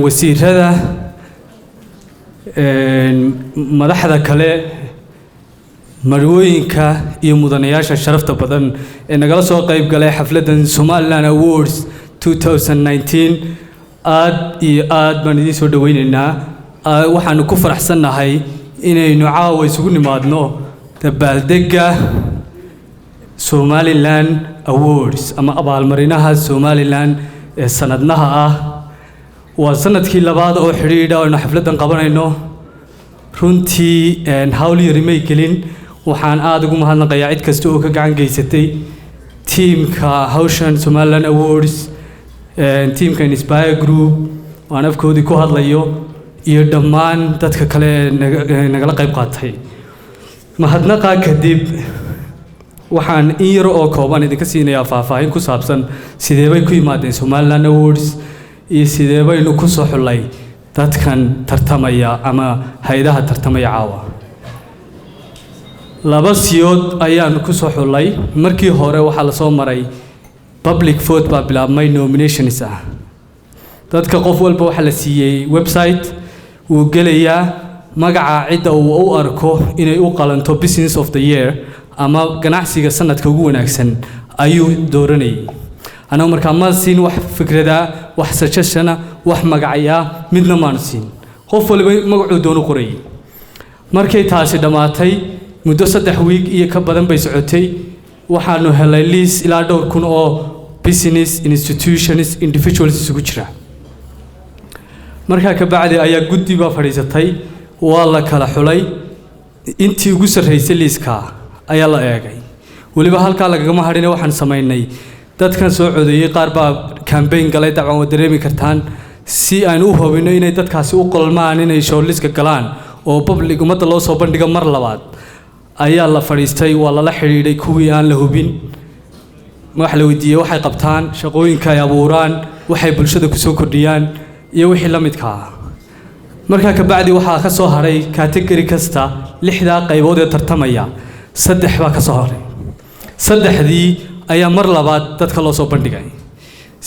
wasiirada madaxda kale marwooyinka iyo mudanayaasha sharafta badan ee nagala soo qayb galay xafladan Somaliland Awards 2019 aad iyo aad baan idin soo dhaweynaynaa waxaan ku faraxsanahay inaynu caawa isugu nimaadno dabaaldega Somaliland Awards ama abaalmarinaha Somaliland ee sanadlaha ah waa sanadkii labaad oo xiriir ah oo xafladan qabanayno runtii hawl yar ma gelin waxaan aad ugu mahadnaqayaa cid kasta oo ka gacan geysatay teamka Hawshan Somaliland Awards teamka Inspire Group waan afkoodii ku hadlayo iyo dhammaan dadka kale nagala qayb qaatay mahadnaqa kadib waxaan in yar oo kooban idinka siinayaa faahfaahin ku saabsan sidee bay ku yimaadeen Somaliland Awards iyo sidee baynu ku soo xulay dadkan tartamaya ama hay'adaha tartamaya caawa laba siyood ayaan ku soo xulay markii hore waxa la soo maray public vote baa bilaabmay nominations ah dadka qof walba waxa la siiyay website uu gelayaa magaca cidda uu u arko inay u qalanto business of the year ama ganacsiga sanadka ugu wanaagsan ayuu dooranayay أنا عمر كمان سين واحد فكرة واحد سجشنا واحد مقعيا مدنا ما نسين خوف اللي مقعدونه قري مركي تاسي دماتي مدرسة تحويق يكبرن بيسعتي وحنو هلايليس إلى دور كون أو business institutions individuals سكوتشرا مركا كبعد أيا جدي بفريزتي والله كلا حلي أنتي وجسر رئيس ليسكا أيا الله أجاي واللي بحالك جماعة هرينا وحن سمايني dadkan soo codeeyay qaar baa campaign galay dabcan wada dareemi kartaan si aan u hubino inay dadkaasi u qolmaan inay shortlistka galaan oo public umada loo soo bandhigo mar labaad ayaa la fariistay waa la xiriiray kuwii aan la hubin wax la weydiiyay waxay qabtaan shaqooyinka ay abuuraan waxay bulshada ku soo kordhiyaan iyo wixii la midka ah marka ka bacdi waxa ka soo haray category kasta 6 qaybood ee tartamaya 3 baa ka soo haray 3dii ayaa mar labaad dadka loo soo bandhigay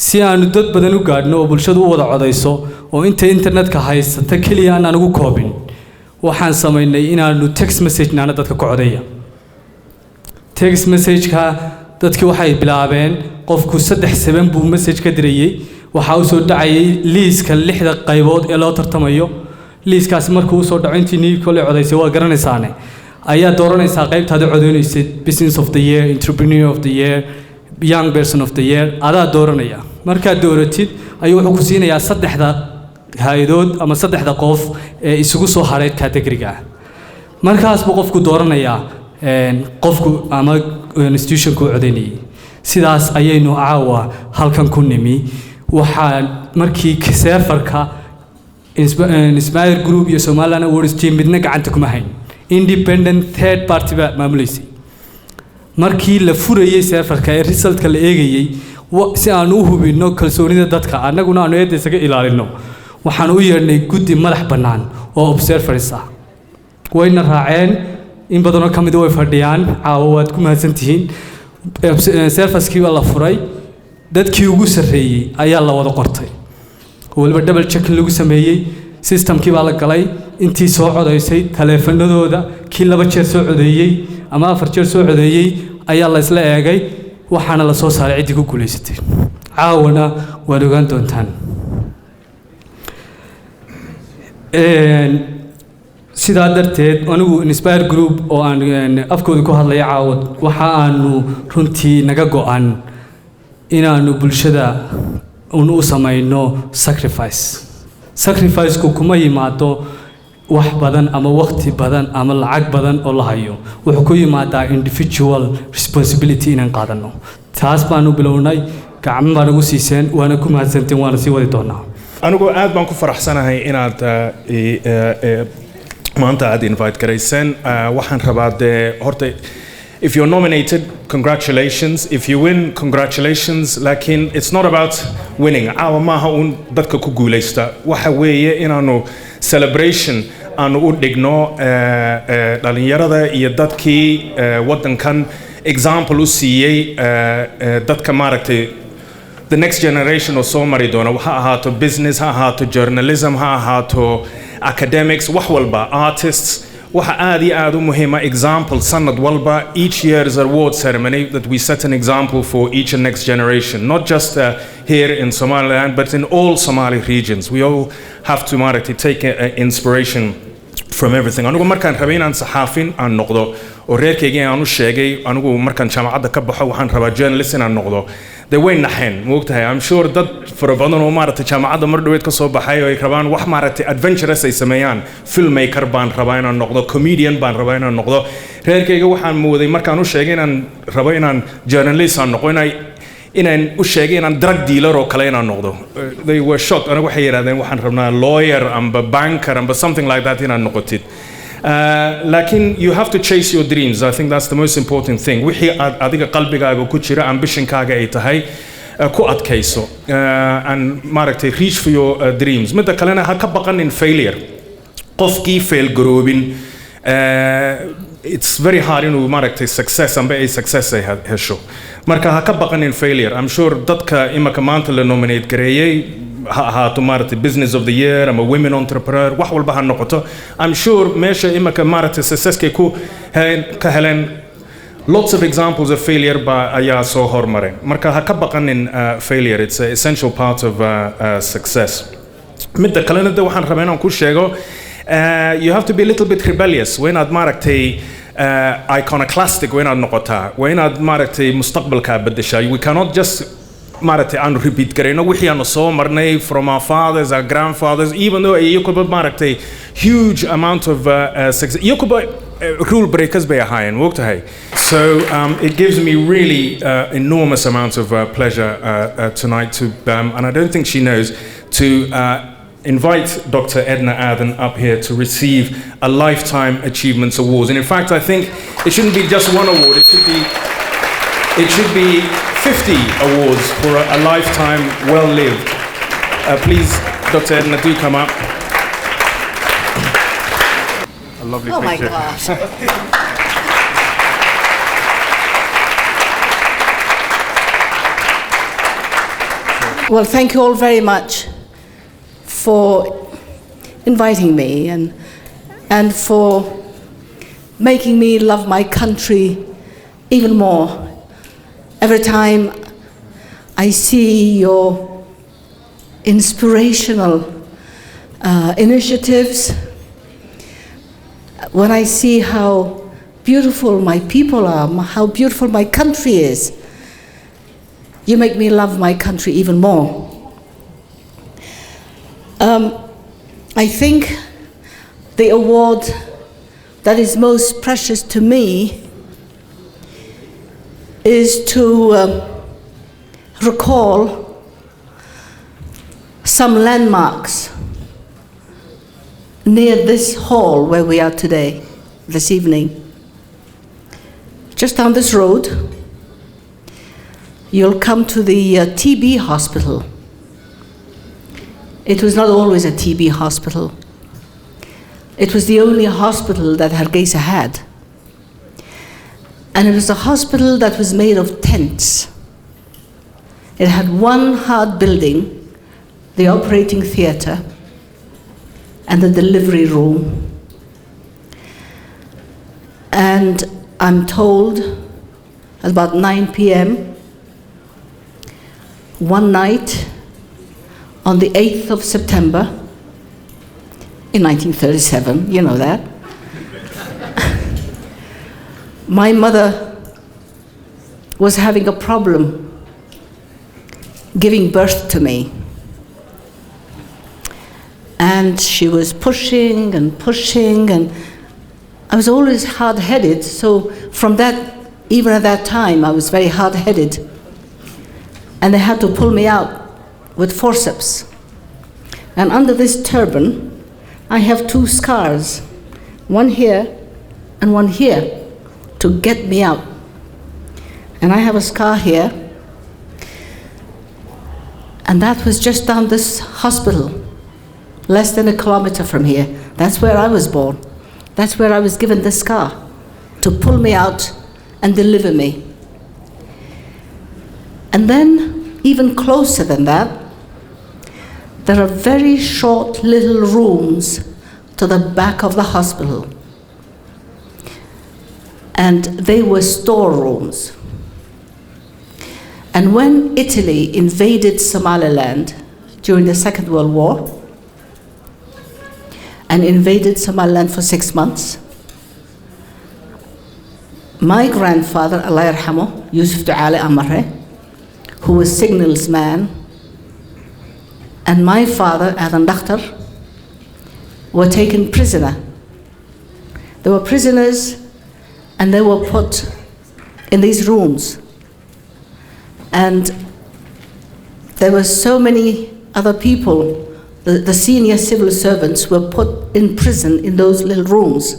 si aanu dad badan u gaadhno oo bulshadu u wada codayso oo inta internetka haysata kaliya aan ugu koobin waxaan sameynay inaanu text message naana dadka ku codeeya text message-ka dadkii waxay bilaabeen qofku 3 buu message ka dirayay waxa uu soo dhacayay liiska 6 qaybood ee loo tartamayo liiskaas markuu soo dhaco intii kale codaysay waa garanaysaane ayaa dooranaysaa qaybtaada codeynaysid business of the year entrepreneur of the year young person of the year adaa dooranaya marka dooratid ayuu wuxuu ku siinayaa 3 hay'adood ama 3 qof ee isugu soo haray category-ga markaas buu qofku dooranayaa qofku ama institution ku codeynayay sidaas ayaynu caawa halkan ku nimi waxa markii serverka Inspire Group iyo Somaliland Awards team midna gacanta kuma hayn independent third party maamulaysi markii la furayay serverka ee resultka la eegayay si aan u hubino kalsoonida dadka annaguna aanu eedeys ka ilaalino waxaan u yeernay guddi madax bannaan oo observers ah wayna raaceen in badanoo ka mid way fadhiyaan caawa waad ku mahadsantihiin servicekii baa la furay dadkii ugu sarreeyey ayaa la wada qortay waliba double checking lagu sameeyey systemkii baa la galay intii soo codaysay taleefanadooda kii 2 jeer soo codeeyey ama 4 jeer soo codeeyey ayaa la isla eegay waxaana la soo saaray cidii ku guuleysatay caawana waad ogaan doontaan sidaa darteed anigu Inspire Group oo aan afkooda ku hadlaya caawad waxa aanu runtii naga go'an inaanu bulshada u samayno sacrifice-ku kuma yimaado wax badan ama waqti badan ama lacag badan oo la hayo wuxuu ku yimaadaa individual responsibility inaan qaadano taas baanu bilownay gacmo baan ugu siiseen waana ku mahadsantiin waana sii wadi doonaa anigu aad baan ku faraxsanahay inaad maanta aad invite garayseen waxaan rabaa horta if you're nominated congratulations if you win congratulations lakin it's not about winning caawa maaha un dadka ku guuleysta waxa weeye inaanu celebration aanu u dhigno dhalinyarada iyo dadkii wadankan example u siiyey dadka maaragtay the next generation oo soo mari doona ha ahaato business ha ahaato journalism ha ahaato academics wax walba artists waxa aad iyo aad u muhiima example sanad walba each year's award ceremony that we set an example for each and next generation not just here in Somaliland but in all Somali regions we all have to take inspiration from everything anigu markaan rabay inaan saxaafin aan noqdo oo reerkayga aan u sheegay anigu markaan jaamacadda ka baxo waxaan rabaa journalist inaan noqdo they way naxeen moogtahay I'm sure dad fara badan oo jaamacadda mar dhaweed ka soo baxay oo ay rabaan wax adventurous ay sameeyaan filmmaker baan rabaa inaan noqdo comedian baan rabaa inaan noqdo reerkayga waxaan mooday markaan u sheegay inaan rabo inaan journalist aan noqdo inaan u sheegay inaan drug dealer oo kale inaan noqdo they were shocked anigu waxay yiraahdeen waxaan rabnaa lawyer amba banker amba something like that inaan noqotid lakin you have to chase your dreams I think that's the most important thing wixii adiga qalbigaaga ku jira ambitionkaaga ay tahay ku adkayso and reach for your dreams midda kalena ha ka baqanin failure qofkii fail garoobin it's very hard inuu success amba ay success ay hesho marka ha ka baqanin failure I'm sure dadka imaka maanta la nominate gareeyay ha ahaato business of the year ama women entrepreneur wax walba ha noqoto I'm sure meesha imaka successkay ka heleen lots of examples of failure ayaa soo hormareen marka ha ka baqanin failure it's an essential part of success midda kalena waxaan rabaa inaan ku sheego you have to be a little bit rebellious when aad iconoclastic when aad noqotaa when aad mustaqbalka bedeshaa we cannot just aan repeat garayno wixii aan soo marnay from our fathers our grandfathers even though iyakuba huge amount of success iyakuba rule breakers bay ahaayeen wogtahay so it gives me really enormous amount of pleasure tonight to and I don't think she knows to invite Dr. Edna Aden up here to receive a Lifetime Achievements Award. And in fact, I think it shouldn't be just one award. It should be 50 awards for a lifetime well lived. Please, Dr. Edna, do come up. A lovely picture. My gosh. Well, thank you all very much for inviting me and for making me love my country even more. Every time I see your inspirational initiatives, when I see how beautiful my people are, how beautiful my country is, you make me love my country even more. I think the award that is most precious to me is to recall some landmarks near this hall where we are today, this evening. Just down this road, you'll come to the TB hospital. It was not always a TB hospital. It was the only hospital that Hargeisa had. And it was a hospital that was made of tents. It had one hard building, the operating theater, and the delivery room. And I'm told at about 9 p.m. one night on the 8th of September in 1937, you know that, my mother was having a problem giving birth to me. And she was pushing and pushing, and I was always hard-headed, so from that, even at that time, I was very hard-headed. And they had to pull me out with forceps. And under this turban, I have 2 scars, one here and one here, to get me out. And I have a scar here, and that was just down this hospital, less than a kilometer from here. That's where I was born. That's where I was given the scar, to pull me out and deliver me. And then, even closer than that, there are very short little rooms to the back of the hospital. And they were storerooms. And when Italy invaded Somaliland during the Second World War, and invaded Somaliland for 6 months, my grandfather, Allah yarhamu, Yusuf Du'ale Amare, who was signals man, and my father, Adan Dakhtar, were taken prisoner. They were prisoners, and they were put in these rooms. And there were so many other people, the senior civil servants were put in prison in those little rooms.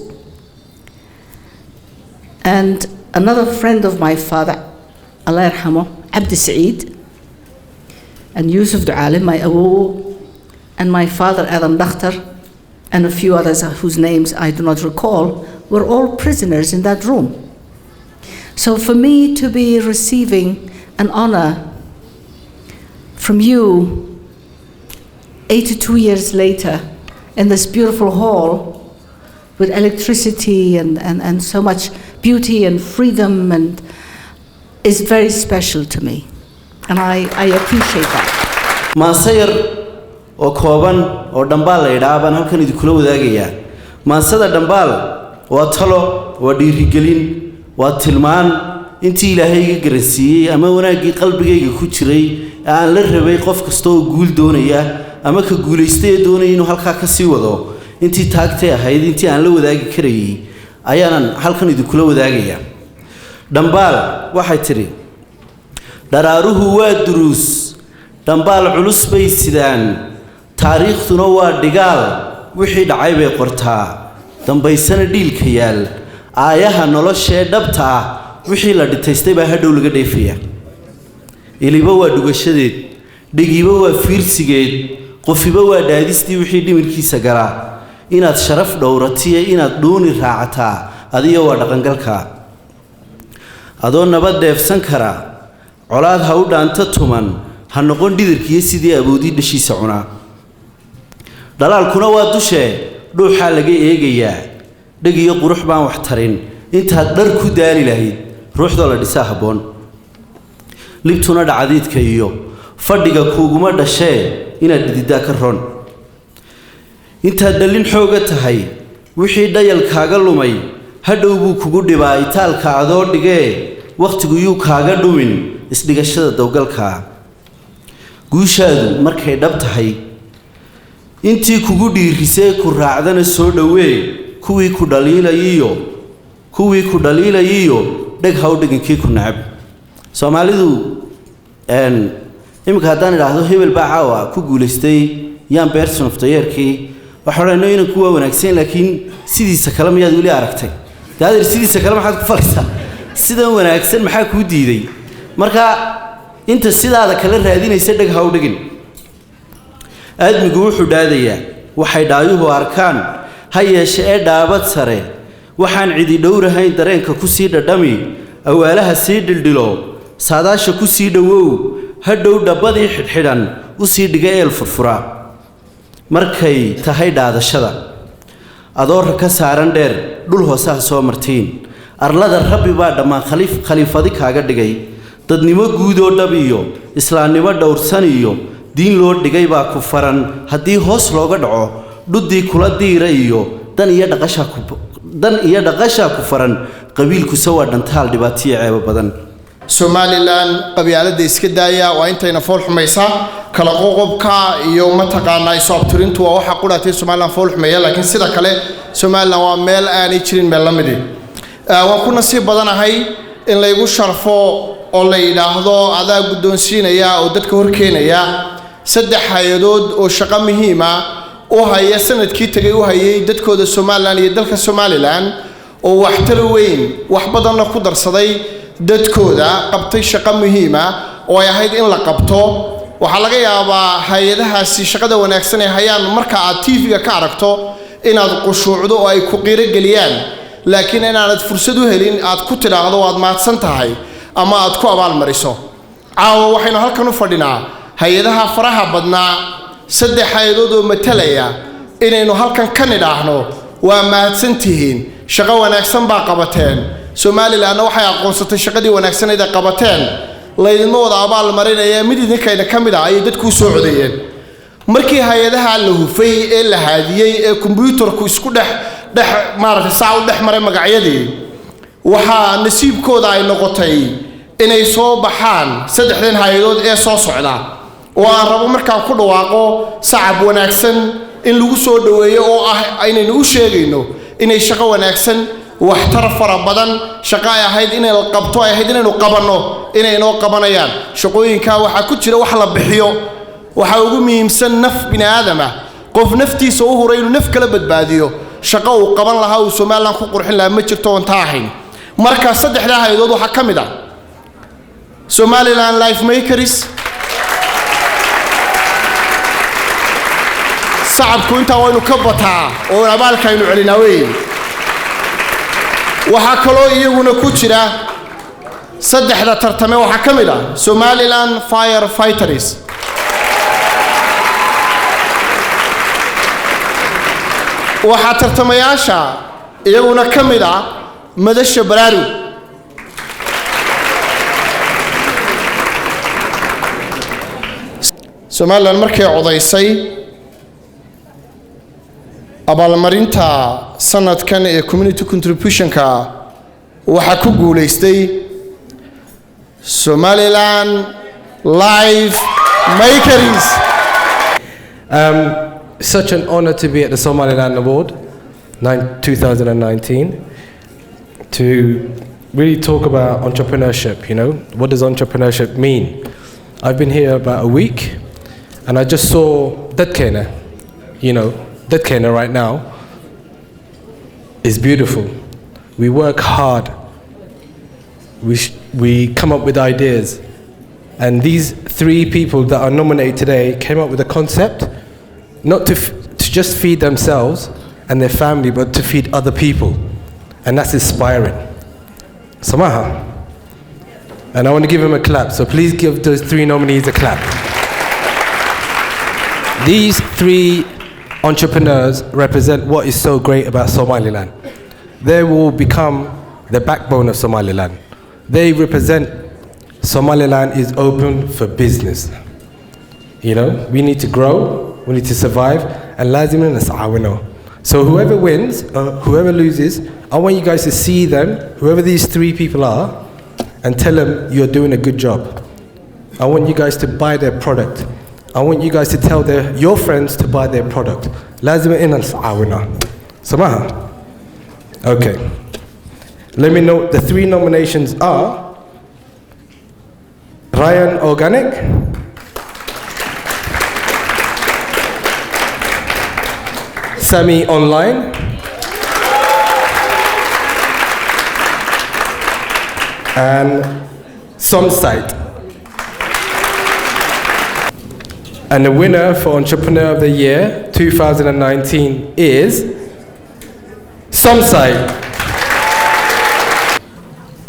And another friend of my father, Allah yarhamu, Abdi Saeed, and Yusuf Du'ale, my awu, and my father, Adam Dakhtar, and a few others whose names I do not recall, were all prisoners in that room. So for me to be receiving an honor from you 82 years later in this beautiful hall with electricity and so much beauty and freedom and is very special to me. And I appreciate that. Maasayar oo kooban oo dhambaal la yiraahdo halkan idinkula wadaagaya. Maasada dhambaal waa talo, waa dhiirigelin, waa tilmaan intii Ilaahay iga garansiiyay ama wanaagii qalbigayga ku jiray aan la rabay qof kasta oo guul doonaya ama ka guuleystay doonay inuu halka ka sii wado intii taagtay ahayd intii aan la wadaagi karayay ayaan halkan idinkula wadaagaya. Dhambaal waxay tiri daraaruhu waa duruus, dhambaal culus bay sidaan, taariikhduna waa dhigaal, wixii dhacay bay qortaa, dambaysana dhiilka yaal, aayaha noloshee dhabta ah wixii la dhitaystay baa hadhow laga dheefaya. Iliba waa dhugashadeed, dhigiba waa fiirsigeed, qofiba waa daadistii wixii dhimirkiisa galaa, inaad sharaf dhowratiyo inaad dhuuni raacataa adiga waa dhaqangalka. adoo nabad deefsan kara colaad ha u dhaanta tuman ha noqon dhidirkiyo sidii awoodii dhashiisa cunaa. dhalaalkuna waa dushee dhuuxaa laga eegayaa, dhagiyo qurux baan wax tarin intaad dhar ku daali lahayd ruuxdoo la dhisaa habboon. libtuna dhacdiidka iyo fadhiga kuuguma dhashee inaad dhididaa ka ron. intaad dhallin xooga tahay wixii dhayalkaaga lumay hadhow buu kugu dhibaa itaalka adoo dhigee waqtigu yuu kaaga dhumin isdhigashada dowgalka. guushaadu markay dhab tahay intii kugu dhiirisay ku raacdana soo dhawee, kuwii ku dhaliilayiyo dheg ha u dhiginkii ku nacab. Soomaalidu imika haddaan idhaahdo hebel baa caawa ku guulaystay yaan person of the year-kii waxaan odhanay inaan kuwa wanaagsan laakiin sidiisa kale miyaad weli aragtay? daadir sidiisa kale maxaad ku falaysaa? sidan wanaagsan maxaa kuu diiday? marka inta sidaada kala raadinaysa dheg ha u dhigin. aadmigu wuxuu dhaadayaa waxay dhaayuhu arkaan ha yeeshe ee dhaabad sare waxaan cidi dhowrahayn dareenka ku sii dhadhami awaalaha sii dhildhilo saadaasha ku sii dhowow hadhow dhabbadii xidhxidhan u sii dhiga eel furfura markay tahay dhaadashada adoorka ka saaran dheer dhul hoosaha soo martiin arlada rabbi baa dhammaan khaliifadi kaaga dhigay dadnimo guud oo dhab iyo islaamnimo dhowrsan iyo diin loo dhigay baa ku faran haddii hoos looga dhaco dhuddii kula diira iyo dan iyo dhaqashaa ku faran qabiilkuse waa dhantaal dhibaatiyo ceebo badan Somaliland qabyaaladda iska daaya waa intayna fool xumaysa kala qoqobka iyo mataqaanaa isu abtirintu waa waxa qudhaatay Somaliland fool xumeeya laakiin sida kale Somaliland waa meel aanay jirin meel la mid ah waan ku nasiib badanahay in la igu sharfo oo la yiraahdo adaa guddoonsiinaya oo dadka hor keenaya saddex hayadood oo shaqo muhiim ah oo haya sanadkii tagay u hayay dadkooda Somaliland iyo dalka Somaliland oo wax talo weyn wax badan ku darsaday dadkooda qabtay shaqo muhiim ah oo ay ahayd in la qabto waxa laga yaabaa hay'adahaasi shaqada wanaagsan ee hayaan marka aad TV-ga ka aragto inaad qushuucdo oo ay ku qiiro galiyaan laakiin inaanad fursad u helin aad ku tiraahdo waad maadsan tahay ama aad ku abaal mariso caawa waxaynu halkan u fadhinaa hay'adaha faraha badnaa saddex hay'adood oo matalaya inaynu halkan ka nidhaahno waa mahadsantihiin shaqo wanaagsan baa qabateen Somaliland waxay aqoonsatay shaqadii wanaagsaneed ee qabateen laydinma wada abaal marinaya mid idinkayna ka mid ah ay dadku soo codeeyeen markii hay'adaha la hufay ee la haadiyay ee kombiyuutarku isku dhex maaragtay saa u dhex maray magacyadii waxaa nasiibkooda ay noqotay inay soo baxaan saddexdan hay'adood ee soo socda oo aan rabo markaan ku dhawaaqo sacab wanaagsan in lagu soo dhaweeyo oo ah aynaynu u sheegayno inay shaqo wanaagsan waxtar fara badan shaqo ay ahayd inay qabto ay ahayd inaynu qabanno inay noo qabanayaan shaqooyinka waxa ku jira wax la bixiyo waxa ugu muhiimsan naf bini aadama qof naftiisa u huray inuu naf kala badbaadiyo shaqo uu qaban lahaa uu Somaliland ku qurxin lahaa ma jirto on taahin marka saddexda hay'adood waxa ka mid ah Somaliland Life Makers sacabku inta waynu ka bataa oo abaalkaynu celinaa weey waxa kaloo iyaguna ku jira saddexda tartame waxa ka mid ah Somaliland Firefighters waxa tartamayaasha iyaguna ka mid ah madasha baraaru Somaliland markay codaysay abaalmarinta sanadkan ee community contribution-ka waxa ku guuleystay Somaliland Life Makers. Such an honor to be at the Somaliland Award 2019 to really talk about entrepreneurship, you know. What does entrepreneurship mean? I've been here about a week and I just saw Dadkena, you know, Dadkena right now is beautiful. We work hard. We come up with ideas. And these three people that are nominated today came up with a concept, not to just feed themselves and their family, but to feed other people. And that's inspiring. Samaha. And I want to give them a clap. So please give those three nominees a clap. These three entrepreneurs represent what is so great about Somaliland. They will become the backbone of Somaliland. They represent Somaliland is open for business. You know, we need to grow, we need to survive, and lazim nas'awino. So whoever wins, whoever loses, I want you guys to see them, whoever these three people are, and tell them you're doing a good job. I want you guys to buy their product. I want you guys to tell your friends to buy their product. Lazim nas'awino. Samaha. Okay. Let me know, the three nominations are Ryan Organic, Sammy Online, and Somsite. And the winner for Entrepreneur of the Year 2019 is Somsite.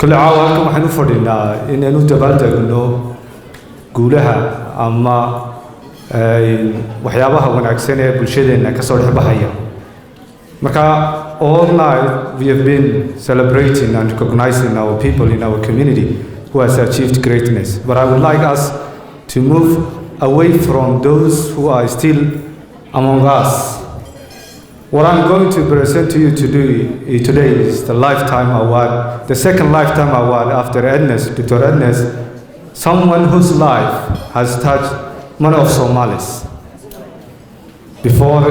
كل عاوة كم حنو فردنا إن إنه تبادل إنه قولها أما وحيابها ونعكسنا بالشدة إن كسر حبها Maka all night we have been celebrating and recognizing our people in our community who has achieved greatness. But I would like us to move away from those who are still among us. What I'm going to present to you today is the Lifetime Award, the second Lifetime Award after Ernest, Dr. Ernest, someone whose life has touched many of Somalis before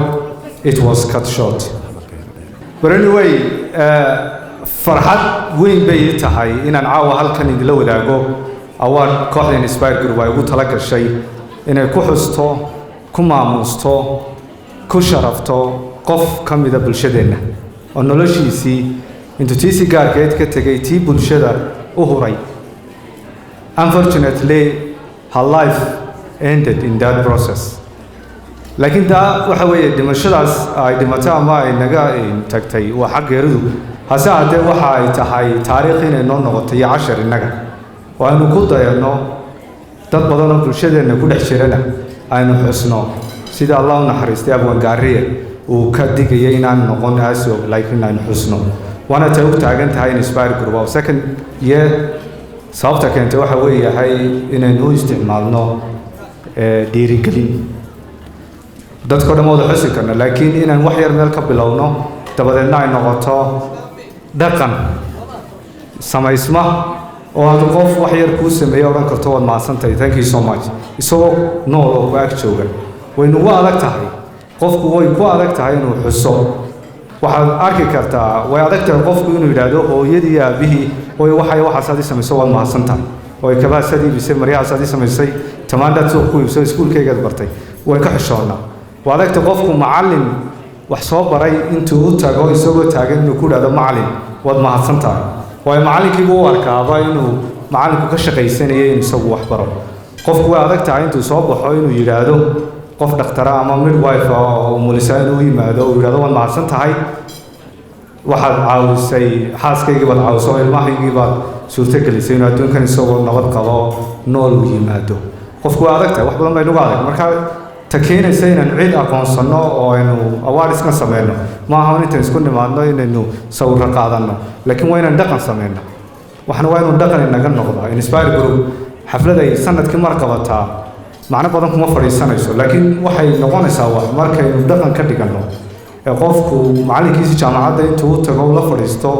it was cut short. But anyway, farxad weyn bay tahay inaan caawa halkan idila wadaago award kooxda Inspire Group ay ugu tala gashay inay ku xusto, ku maamuusto, ku sharafto qof ka mid ah bulshadeena oo noloshiisii intuu tiisi gaarkeed ka tagay tii bulshada u huray. Unfortunately, her life ended in that process. laakiin taa waxa weeye dhimashadaas ay dhimatay ama ay naga tagtay waa xaqeedu hase haddee waxa ay tahay taariikh inay noo noqotay iyo cashar innaga oo aynu ku dayano dad badan oo bulshadeena ku dhex jirana aynu xusno sida Allah u naxariistay abwan gaariye uu ka digayay inaan noqon aasoo laakiin aynu xusno waana tay u taagan tahay Inspire Group oo second year sababta keentay waxa weeyahay inaynu isticmaalno dhiirigelin dadka dhan wada xusi karna laakiin inaan wax yar meel ka bilowno dabadeedna ay noqoto dhaqan samaysma oo aad qof wax yar ku sameeyo oran karto waad maasantahay thank you so much isagoo nool oo ag jooga way nagu adag tahay qofku way ku adag tahay inuu xuso waxaad arki kartaa way adag tahay qofku inuu yiraahdo hooyadii aabihii way waxaad samayso waad maasantahay way kabaasadii bisay maryahaas samaysay tamaandad soo ku iibso iskuulkayga bartay way ka xishoonaa وعليك تقفك معلم وحصاب براي أنتوا تجوا يسووا تاجر إنه كل هذا معلم واد ما حصنتها ومعلم كيبو وركابا إنه معلم كشق يسني يسووا وحبرا قفك وعليك تعين تصاب وحين ويرادو قف دكتوراه أمام الوايف أو مولسان ويمادو ويرادو واد ما حصنتها هاي واحد عاوز سي حاس كي يجيب عاوز سوي ما يجيب شوفتك اللي سينو دون كان يسووا نقد قضاء نول ويمادو قفك وعليك تعين وحبرا ما ينوع عليك مركب تكين سينا نعيد أقوى صنّا أو إنه أوارث كان سمعنا ما هو نتنس كنا معنا إنه سووا رقادنا لكن وين ندقن سمعنا وإحنا وين ندقن إن نجن نقضى Inspire Group حفلة دي سنة كم مركبتها معنا بعضهم ما فريق سنة يسوع لكن وحي نقون سوا مركب ندقن كذي كنا يقفكو معلك يسي جامعة ده أنتوا تقول فريستو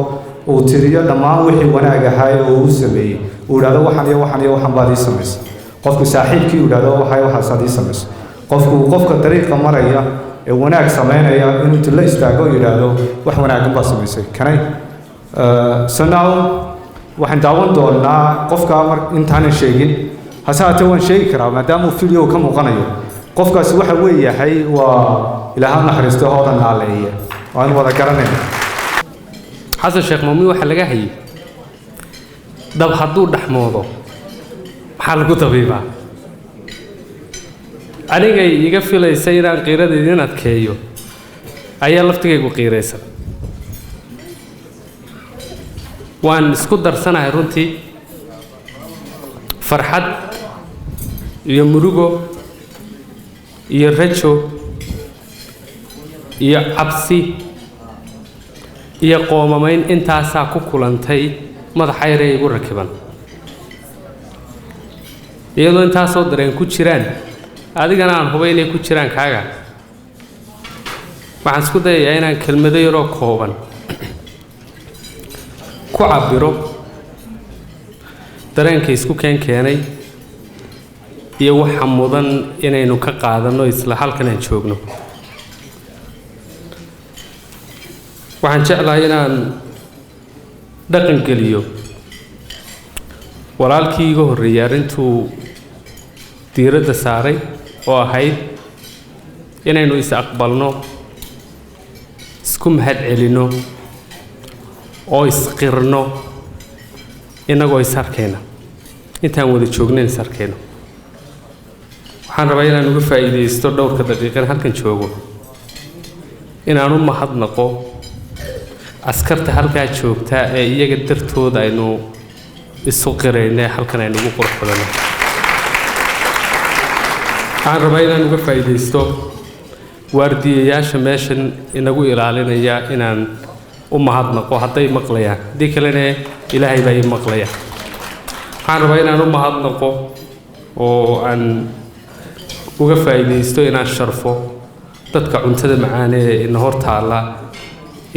وتريا لما وحي وانا جهاي وسبي ولا وحن بعدي سمس قفكو ساحل كي ولا وحي صادي سمس qofka dariiqa maraya ee wanaag sameynaya inuu la istaago yiraahdo wax wanaagsan baa sameysay kanay sanaaw waxaan daawan doonaa qofka intaan sheegin hasaate waan sheegi karaa maadaama uu video ka muuqanayo qofkaasi waxa weeyahay waa ilaahay naxariisto hoodan naaleeye waan wada garanayna xasan sheekh muumin waxa laga hayay dab hadduu dhaxmoodo maxaa lagu dabiibaa aniga iga filaysay inaan qiiradeedin adkeeyo ayaa laftigaygu qiiraysan waan isku darsanahay runtii farxad iyo murugo iyo rajo iyo cabsi iyo qoomamayn intaasaa ku kulantay madaxa yar ee igu rakiban iyadoo intaasoo dareen ku jiraan adigana aan hubay inay ku jiraan kaaga waxaan isku dayayaa inaan kelmado yaroo kooban ku cabiro dareenka isku keenay iyo waxa mudan inaynu ka qaadano isla halkan aan joogno waxaan jeclahay inaan dhaqan geliyo walaalkii iga horreeyay arrintuu diiradda saaray oo ahayd inaynu is aqbalno isku mahad celino oo isqirno inagoo is arkayna intaan wada joognayn is arkayno waxaan rabaa inaan uga faa'iidaysto dhowrka daqiiqan halkan joogo inaan u mahadnaqo askarta halkaa joogta ee iyaga dartooda aynu isu qirayna halkan aynu ugu qurux badano waxaan rabaa inaan uga faa'iidaysto waardiyayaasha meeshan inagu ilaalinaya inaan u mahadnaqo hadday maqlayaan haddii kalena ilaahay baa ii maqlaya waxaan rabaa inaan u mahadnaqo oo aan uga faa'iidaysto inaan sharfo dadka cuntada macaan ee ina hor taalla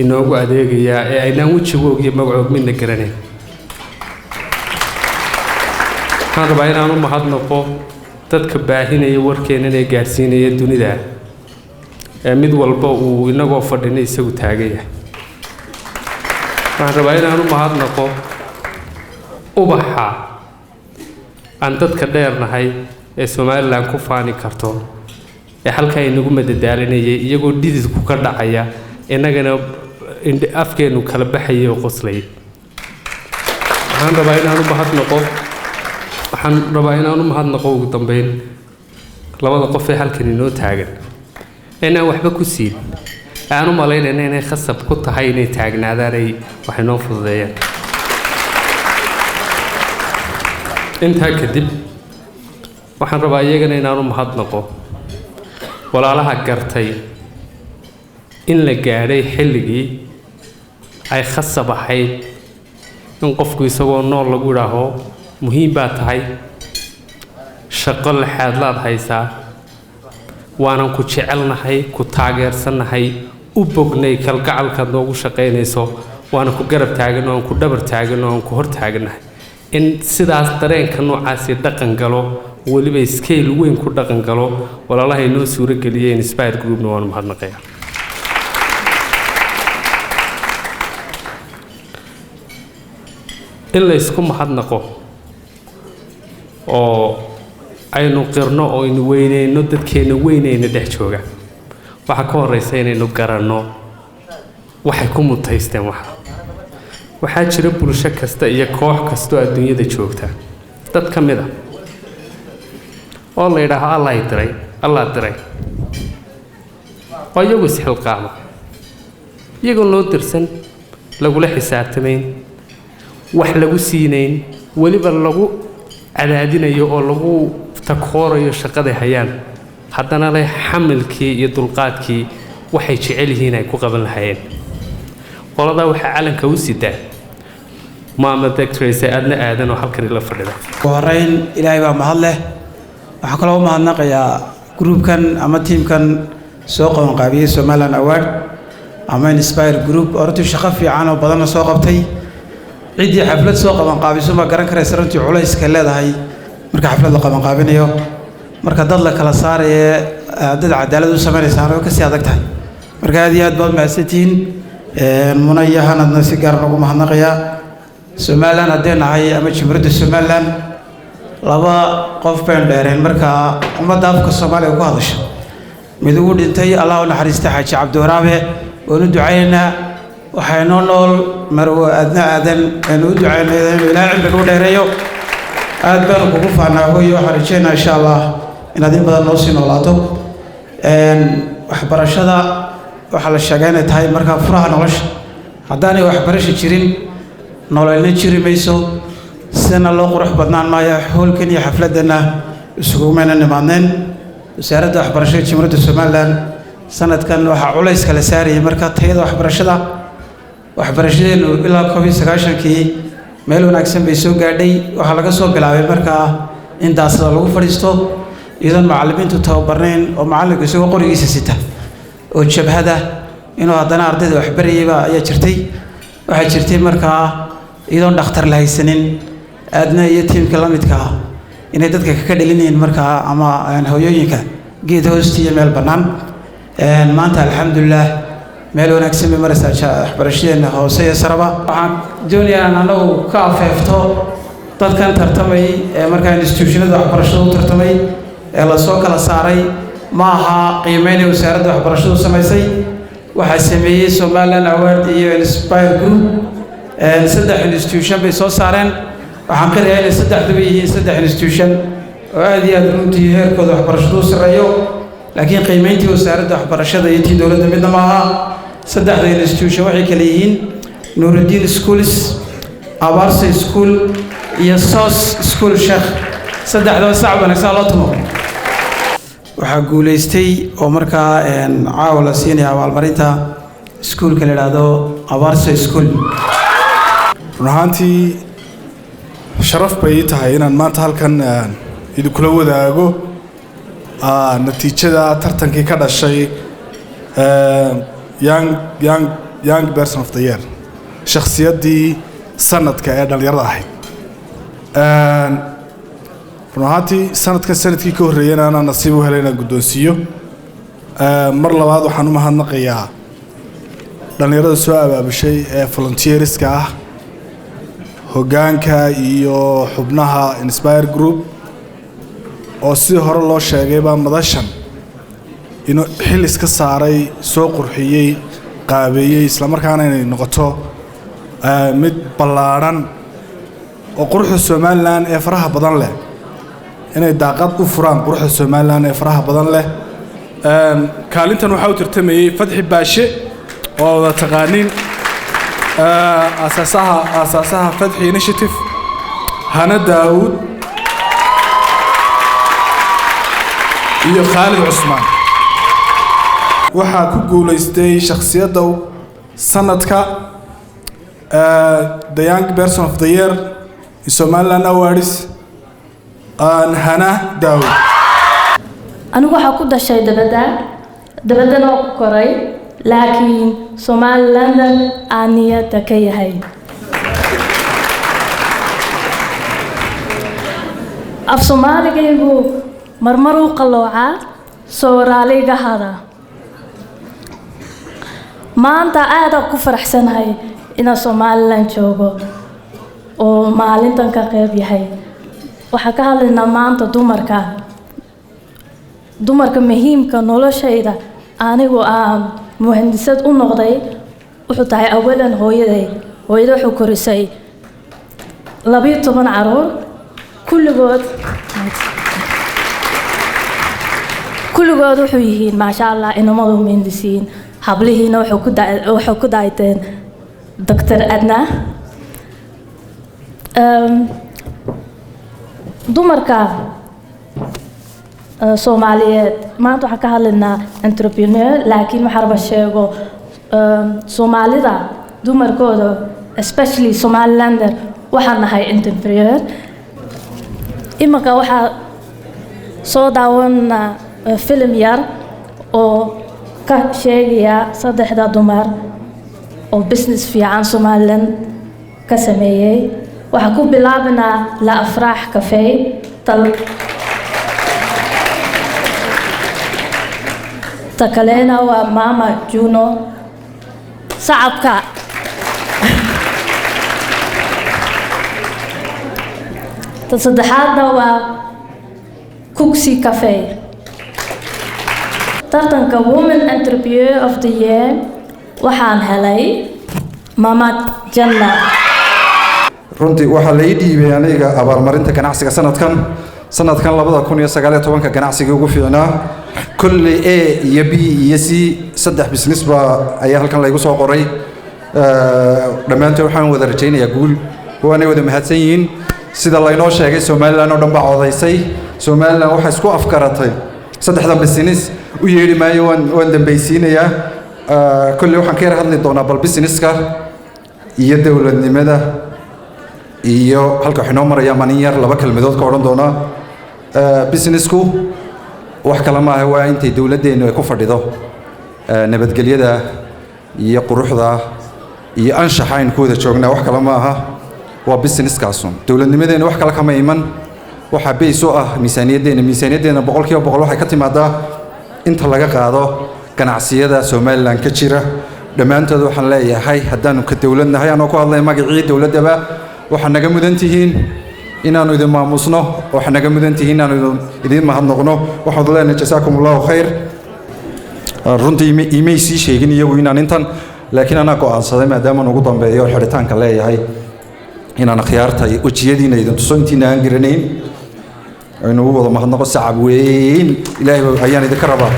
inoogu adeegaya ee aynaan wejigoog iyo magacoog midna garanayn waxaan rabaa inaan u mahadnaqo dadka baahinaya warkeennan ee gaadhsiinaya dunida ee mid walba uu inagoo fadhina isagu taagan yahay waxaan rabaa inaan u mahadnaqo ubaxa aan dadka dheernahay ee Somaliland ku faani karto ee halka ay nagu madadaalinayay iyagoo dhididku ka dhacaya inagana afkeenu kala baxayay oo qoslay waxaan rabaa inaan u mahadnaqo ugu dambeyn labada qof ee halkan inoo taagan inaan waxba ku siin aan u malaynayna inay khasab ku tahay inay taagnaadaan ay wax inoo fududeeyaan intaa kadib waxaan rabaa iyagana inaan u mahadnaqo walaalaha gartay in la gaadhay xilligii ay khasab ahayd in qofku isagoo nool lagu idhaaho muhiim baa tahay shaqo laxaadlaad haysaa waanan ku jecelnahay ku taageersannahay u bognay kalgacalkaad noogu shaqaynayso waana ku garab taagan oo aan ku dhabar taagan oo aan ku hor taagannahay in sidaas dareenka noocaasi dhaqan galo weliba scale weyn ku dhaqan galo walaalaha inoo suuro geliyay Inspire Groupna waan mahadnaqayaa in la isku mahadnaqo oo aynu qirno oo aynu weyneyno dadkeena weyneyna dhex jooga waxa ka horeysa inaynu garanno waxay ku mutaysteen waxaa jira bulsho kasta iyo koox kasta oo adduunyada joogta dad ka mid ah oo la yidhaaho Allah diray oo iyagu isxilqaama iyagoo loo dirsan lagula xisaabtamayn wax lagu siinayn weliba lagu cadaadinayo oo lagu takoorayo shaqada hayaan haddana leh xamilkii iyo dulqaadkii waxay jecel yihiin ay ku qaban lahaayeen qoladaa waxaa calanka u sidaa maama doctoraysa aadna aadan oo halkan ila fadhida horeyn ilaahay baa mahad leh waxaan kaloo u mahadnaqayaa groupkan ama teamkan soo qaban qaabiyey Somaliland Award ama Inspire Group oo runtii shaqo fiican oo badan soo qabtay ciidii xaflad soo qaban qaabiso ma garan karaysa runtii culayska leedahay marka xaflad la qaban qaabinayo marka dad la kala saarayo dad cadaalad u sameynaysan oo ka sii adag tahay marka aad iyo aad baad mahadsantihiin munayahanadna si gaar ah ugu mahadnaqayaa Somaliland hadeenahay ama Jamhuuriyadda Somaliland laba qof baan dheereen marka ummadda afka Soomaaliya ku hadasha mid ugu dhintay Allah u naxariista Xaaji Cabdiwaraabe oo nu ducaynaa waxaynu nool marwo aadna aadan aynu u ducaynaa ilaahay cimriga u dheereeyo aad baan kugu faanaa hooyo waxaan rajaynayaa insha Allah inaad in badan noo sii noolaato waxbarashada waxa la sheegay inay tahay marka furaha nolosha haddaanay waxbarasho jirin nololna jiri mayso sidana loo qurux badnaan maayo howlkan iyo xafladana isugu meena nimaadeen wasaaradda waxbarashada Jamhuuriyadda Somaliland sanadkan waxa culayska la saarayay marka tayada waxbarashadeenu ilaa 1990kii meel wanaagsan bay soo gaadhay waxa laga soo bilaabay marka intaas lagu fadhiisto idan macallimiintu tababarneen oo macallinka isagoo qorigiisa sita oo jabhada inuu haddana ardayda waxbarayay ayaa jirtay waxa jirtay marka idan dhakhtar la haysanin aadna iyo tiimka la midka ah inay dadka ka dhalinayeen marka ama hooyooyinka geed hoostiisa meel banaan maanta alxamdulillah meel wanaagsan bay maraysaa waxbarashadeena hoose iyo saraba waxaan doonayaa anagu ka afeefto dadkan tartamay ee marka institutionada waxbarashada u tartamay ee la soo kala saaray ma aha qiimeynay wasaaradda waxbarashadu samaysay waxa sameeyay Somaliland Award iyo Inspire Group saddex institution bay soo saareen waxaan qirayaa in saddexduba yihiin saddex institution oo aad iyo aad runtii heerkooda waxbarashadu sareeyo laakiin qiimeyntii wasaaradda waxbarashada iyo tii dowladda midna ma aha saddexda institution waxay kala yihiin Nuruddin Schools, Abarsa School iyo SOS School Sheikh saddexdaba sacab wanaagsan loo tumo waxaa guulaystay oo markaa caawa la siinaya abaalmarinta iskuulka la yidhaahdo Abarso School run ahaantii sharaf bay ii tahay inaan maanta halkan idinkula wadaago natiijada tartankii ka dhashay young person of the year shakhsiyaddii sanadka ee dhallinyarada ahayd run ahaantii sanadkii ka horreeyana anaa nasiib u helay inaan guddoonsiiyo mar labaad waxaan u mahadnaqayaa dhallinyarada soo abaabushay ee volunteeriska ah hoggaanka iyo xubnaha Inspire Group oo sidii hore loo sheegay baa madashan inuu xil iska saaray soo qurxiyey qaabeeyey isla markaana inay noqoto mid ballaaran oo quruxda Somaliland ee faraha badan leh inay daaqad u furaan quruxda Somaliland ee faraha badan leh kaalintan waxa uu tartamayay Fadxi Baashe oo wada taqaanin asaasaha Fadxi Initiative Hana Daawud iyo Khalid Cusmaan waxaa ku guulaystay shakhsiyadda sanadka the young person of the year in Somaliland Awards Hana Daawud anigu waxaa ku dhashay dabadana oo ku koray laakiin Somaliland aan niyadda ka yahay af Soomaaligu marmar uu qalooca soo raaliga hada maanta aad ku faraxsanahay inaan Somaliland joogo oo maalintan ka qayb yahay waxa ka hadlaynaa maanta dumarka muhiimka noloshayda anigu aan muhandisad u noqday wuxuu tahay awalan hooyaday wuxuu korisay 12 caruur kulligood wuxuu yihiin maasha Allah inamadu muhandisiin hablihiina wuxuu ku dayteen Dr. Adna dumarka Soomaaliyeed maanta waxaan ka hadlaynaa entrepreneur laakiin waxa raba sheego Soomaalida dumarkooda especially Somalilander waxaan nahay entrepreneur imaka waxa soo daawana film yar oo ka sheegaya saddexda dumar oo business fiican Somaliland ka sameeyay waxa ku bilaabnaa La Afraax Cafe takalena waa Mama Juno sacabka saddexaadna waa Cooksy Cafe tartanka Women Entrepreneur of the Year waxaan helay Mama Janna runtii waxaa la ii dhiibay aniga abaalmarinta ganacsiga sanadkan 2019 ganacsiga ugu fiicnaa kulli A iyo B iyo C saddex business ayaa halkan la igu soo qoray dhammaantood waxaan wada rajaynayaa guul waana wada mahadsan yihiin sida la inoo sheegay Somaliland oo dhan baa codaysay Somaliland waxa isku afkaratay saddexda business u yeeri maayo waan dambaysiinayaa kulli waxaan ka hadli doonaa bal businesska iyo dawladnimada iyo halka xinoo maraya manin yar laba kelmadood ka odhan doonaa businessku wax kale ma aha waa intay dawladdeenu ay ku fadhido nabadgelyada iyo quruxda iyo anshaxa in ku wada joognaa wax kale ma aha waa businesskaasun dawladnimadeena wax kale kama iman waxa beys u ah miisaaniyaddeena boqolkiiba boqol waxay ka timaadaa inta laga qaado ganacsiyada Somaliland ka jira dhammaantood waxaan leeyahay haddaanu ka dawladnahay anoo ku hadlay magacii dawladaba waxa naga mudan tihiin inaanu idin maamusno waxa naga mudan tihiin inaanu idin mahadnaqno waxaad leenahay jasaakumullahu khayr runtii iimay sii sheegin iyagu inaan intan laakiin ana go'aansaday maadaama ugu dambeeyo xiritaanka leeyahay inaan khiyaarta wajiyadiina idin tuso intiina aan garanayn aynu ugu wada mahadnaqo sacab weyn ilaahay ayaan idinka rabaa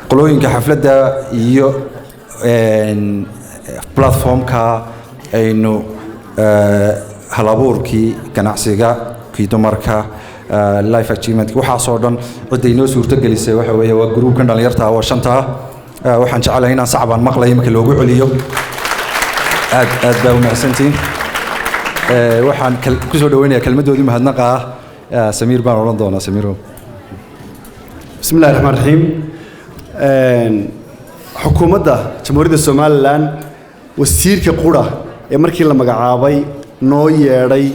qolooyinka xafladda iyo platformka aynu halabuurkii ganacsiga kii dumarka life achievement waxaasoo dhan cidday noo suurtogelisay waxa weeye waa gruubkan dhallinyarta oo shanta waxaan jecelahay inaan sacbaan maqlayo marka loogu celiyo aad baa u mahadsantihiin waxaan kusoo dhaweynayaa kelmadoodii mahadnaqa samiir baan odhan doonaa samiiro بسم الله الرحمن الرحيم حكومة جمهورية الصوماليلان وسير كقرة مركي لما قعابي نويري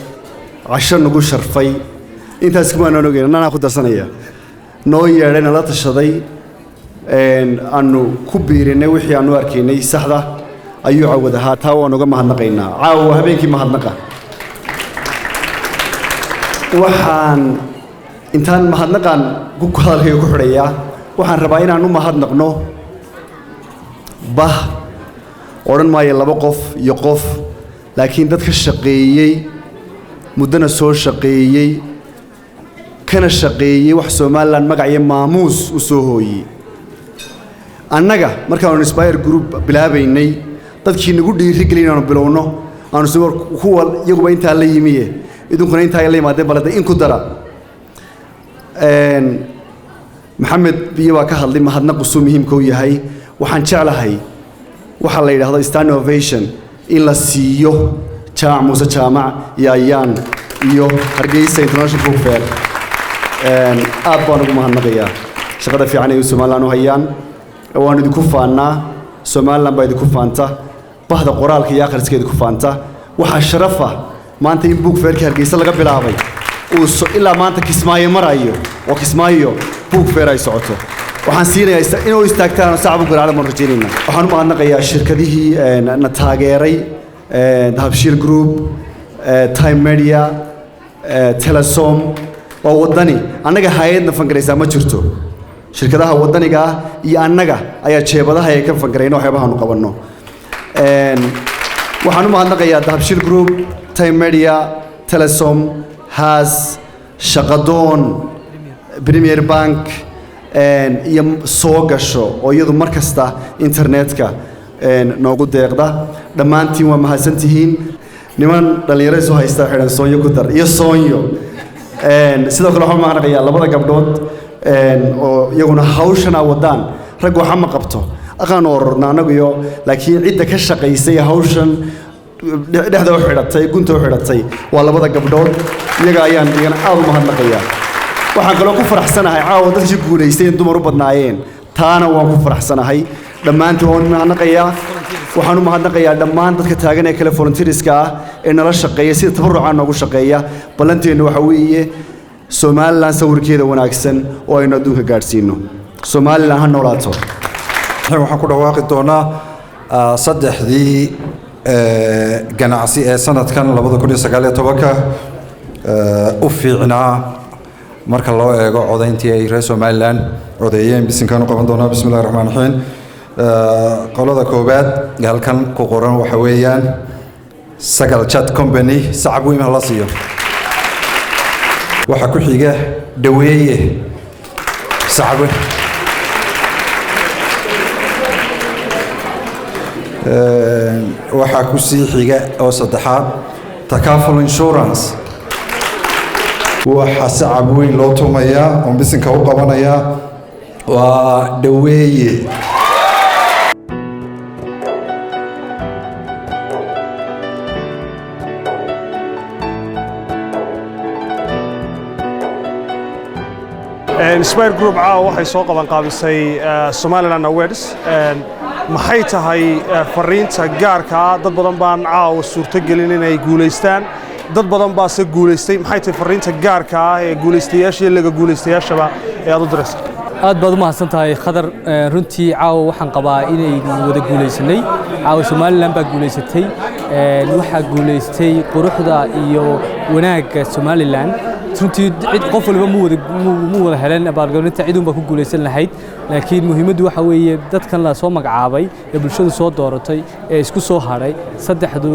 عشان نقول شرفي أنت اسمه أنا نقول أنا أخذ سنة نويري أنا لا تشذي أنه كبير نوحي أنو أركيني سهلة أيو عودها تاو أنو ما هنقينا عاو هبينك ما هنقا وحان intaan mahadnaqan ku hadalkay ku xidhaya waxaan rabaa inaan u mahadnaqno odhan maayo laba qof iyo qof laakiin dad ka shaqeeyey muddana soo shaqeeyey kana shaqeeyey wax Somaliland magac iyo maamuus u soo hooyey annaga markaan Inspire Group bilaabaynay dadkii nagu dhiirigelin inaan bilowno aan soo kuwa iyagu inta la yimiye idinkuna inta la yimaadeen balada in ku dara محمد بيوا كهالي مهدنا قسم مهم كويه وحن شعلهاي وحلا يده هذا ستان إنوفيشن إلا سيو شاع موسى شامع يان يو هرجيس إنترناشنال بوك فير أبغى مهدنا بيا شغله في عني وسومالانو هيان وأنا دكوفانا سومالان باي دكوفانتا بعد قرال كي آخر سكيد دكوفانتا وحشرفه ما أنت بوك فير كهرجيس لقى بلعبي إلا ما أنت كسماية مرايو وكسمايو بوك فيراي سعوته وحنسينا إنه يستكتر صعب يقول على مرجينا وحنو ما نقيا الشركة دي نتاجري دهبشير جروب تايم ميديا تلسوم ووضني أنا جاهين نفنكريسا ما شرتو شركة ده وضني جا أنا جا أي شيء بدها هيك نفنكرينه هيبها نقبلنا وحنو ما نقيا دهبشير جروب تايم ميديا تلسوم هاز شقدون بريمير بانك iyo soo gasho oo iyadu markasta internetka noogu deeqda dhamaantiin waa mahadsantihiin niman dhalinyaro soo haysta xiran Soonyo ku dar iyo Soonyo sidoo kale waxaan maqnayaa labada gabdhood oo iyaguna hawshana wadaan rag waxa ma qabto aqaan ororna anagu iyo laakiin cidda ka shaqeysay hawshan dhexda u xidhatay gunta u xidhatay waa labada gabdhood iyaga ayaan aad u mahadnaqayaa waxaan kaloo ku faraxsanahay caawa dadkii guuleystay in dumar u badnaayeen taana waan ku faraxsanahay dhammaantiin waan mahadnaqayaa waxaan u mahadnaqayaa dhammaan dadka taagan ee kale volunteerska ah ee nala shaqeeya sida tabaruca noogu shaqeeya ballanteenu waxa weeye Somaliland sawirkeeda wanaagsan oo aynu adduunka gaarsiino Somaliland ha noolaato waxaan ku dhawaaqi doonaa saddexdii ganacsi ee sanadkan 2019 u fiicnaa marka loo eego codayntii ay reer Somaliland codeeyeen bisinkan u qaban doonaa bismillaahir rahmaanir rahiim qolada koobaad halkan ku qoran waxa weeyaan Sagal Chat Company sacab weyn la siiyo waxa ku xiga dhaweeye sacab waxa ku sii xiga oo saddexaad Takaful Insurance waxa sacab weyn loo tumayaa oo bisinka u qabanaya waa dhaweeye Inspire Group waxay soo qaban qaabisay Somaliland Awards maxay tahay fariinta gaarka ah dad badan baan caawa suurto gelin inay guuleystaan dad badan baa se guuleystay maxay tahay fariinta gaarka ah ee guuleystayaasha laga guuleystayaashaba ee aad u dirayso aad baad u mahadsan tahay khadar runtii caawa waxaan qabaa inay wada guuleysanay caawa Somaliland baa guuleysatay waxa guuleystay quruxda iyo wanaagga Somaliland runtii cid qof walba mu wada helan abaalgarinta cid unba ku guuleysan lahayd laakiin muhiimaddu waxa weeye dadkan la soo magacaabay ee bulshadu soo dooratay ee isku soo haray saddexdu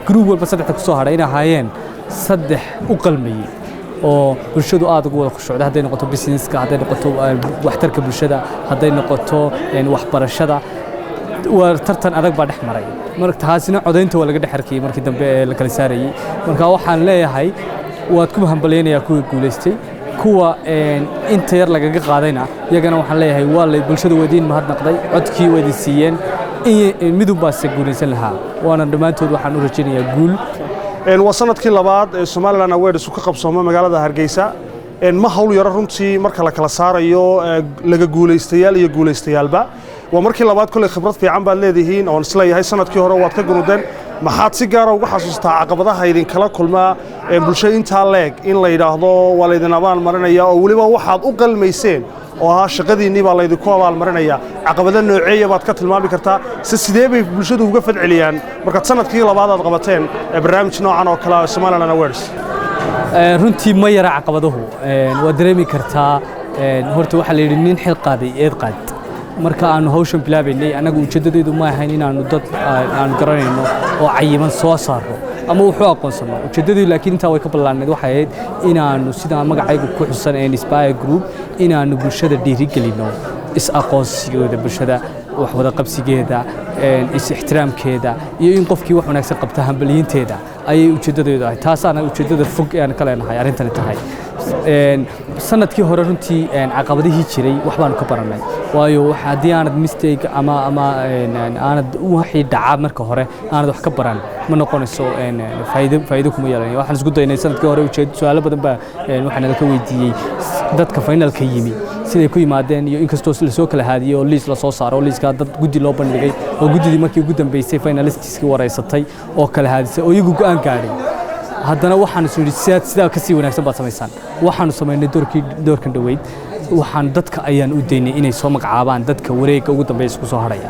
group walba saddexda ku soo haray inay ahaayeen saddex u qalmayay oo bulshadu aad ugu wada khushuucday hadday noqoto businesska hadday noqoto waxtarka bulshada hadday noqoto waxbarashada waa tartan adag baa dhex maray marka taasina codaynta waa laga dhex arkayay markii dambe ee la kala saarayay marka waxaan leeyahay waad ku hambaleynayaa kuwa guuleystay kuwa inta yar lagaga qaadayna iyagana waxaan leeyahay waa la bulshada wadiin mahadnaqday codkii wadi siiyeen midun baa se guulaysan lahaa waana dhammaantood waxaan u rajaynayaa guul waa sanadkii labaad ee Somaliland Awards uu ka qabsoomo magaalada Hargeysa ma hawl yar runtii marka la kala saarayo laga guulaystayaal iyo guulaystayaalba waa markii labaad kulay khibrad fiican baad leedihiin oo isla yahay sanadkii hore waad ka gunudeen maxaad si gaar ah uga xasuustaa caqabadaha idin kala kulmaa bulshada inta leeg in la yiraahdo waa la idin abaan marinaya oo waliba waxaad u qalmayseen oo ah shaqadiinii baa la idin ku abaal marinaya caqabada nooceeya baad ka tilmaami kartaa sidee bay bulshadu uga fadciliyaan marka sanadkii labaad aad qabateen barnaamij noocan oo kala Somaliland Awards runtii ma yara caqabaduhu waa dareemi kartaa horta waxa la yiri nin xil qaaday eed qaad marka aanu hawshan bilaabaynay anagu ujeedadeedu ma ahayn inaanu dad aan garanayno oo cayiman soo saaro ama wuxuu aqoonsano ujeedadu laakiin inta way ka ballaaneed waxay ahayd inaanu sida magacaygu ku xusan ee Inspire Group inaanu bulshada dhiirigelino is aqoonsigooda bulshada wax wada qabsigeeda is ixtiraamkeeda iyo in qofkii wax wanaagsan qabta hambaliyinteeda ayay ujeedadeedu ahayd taasana ujeedada fog ee aan ka leenahay arrintan tahay sanadkii hore runtii caqabadihii jiray wax baan ka baranay waayo haddii aanad mistake ama aanad wixii dhaca marka hore aanad wax ka baran ma noqonayso faa'iido kuma yeelanayo waxaan isku daynay sanadkii hore su'aalo badan baa waxaan ka weydiiyey dadka finalka yimi siday ku yimaadeen iyo inkastoo la soo kala haadiyay oo liis la soo saaro liiska dad guddi loo bandhigay oo guddidii markii ugu dambeysay finalistiskii wareysatay oo kala haadisay oo iyagu go'aan gaaray haddana waxaan is yidhi sidaa ka sii wanaagsan baad samaysaan waxaanu samaynay doorkan dhoweyd waxaan dadka ayaan u daynay inay soo magacaabaan dadka wareegga ugu dambeeya isku soo haraya